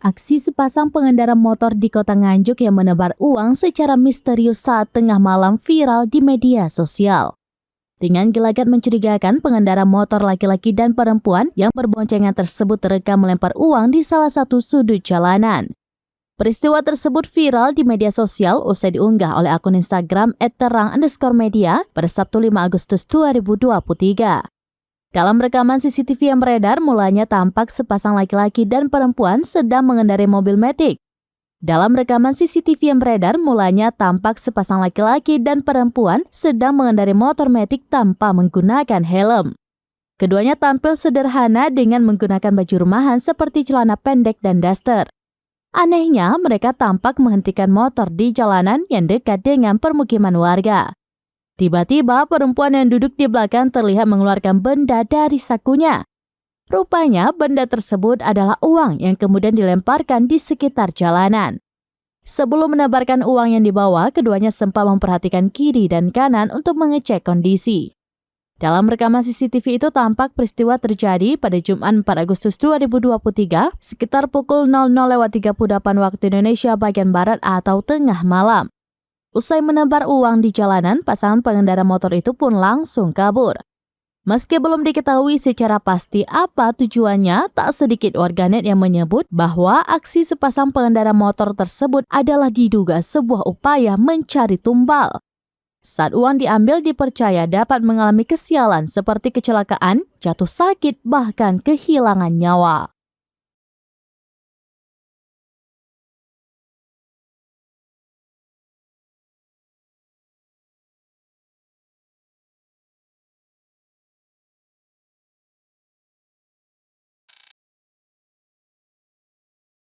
Aksi sepasang pengendara motor di kota Nganjuk yang menebar uang secara misterius saat tengah malam viral di media sosial. Dengan gelagat mencurigakan, pengendara motor laki-laki dan perempuan yang berboncengan tersebut terekam melempar uang di salah satu sudut jalanan. Peristiwa tersebut viral di media sosial usai diunggah oleh akun Instagram @terang_media pada Sabtu 5 Agustus 2023. Dalam rekaman CCTV yang beredar, mulanya tampak sepasang laki-laki dan perempuan sedang mengendarai mobil Matic. Dalam rekaman CCTV yang beredar, mulanya tampak sepasang laki-laki dan perempuan sedang mengendarai motor Matic tanpa menggunakan helm. Keduanya tampil sederhana dengan menggunakan baju rumahan seperti celana pendek dan daster. Anehnya, mereka tampak menghentikan motor di jalanan yang dekat dengan permukiman warga. Tiba-tiba, perempuan yang duduk di belakang terlihat mengeluarkan benda dari sakunya. Rupanya, benda tersebut adalah uang yang kemudian dilemparkan di sekitar jalanan. Sebelum menebarkan uang yang dibawa, keduanya sempat memperhatikan kiri dan kanan untuk mengecek kondisi. Dalam rekaman CCTV itu tampak peristiwa terjadi pada Jumat 4 Agustus 2023 sekitar pukul 00.38 waktu Indonesia bagian Barat atau tengah malam. Usai menebar uang di jalanan, pasangan pengendara motor itu pun langsung kabur. Meski belum diketahui secara pasti apa tujuannya, tak sedikit warganet yang menyebut bahwa aksi sepasang pengendara motor tersebut adalah diduga sebuah upaya mencari tumbal. Saat uang diambil dipercaya dapat mengalami kesialan seperti kecelakaan, jatuh sakit, bahkan kehilangan nyawa.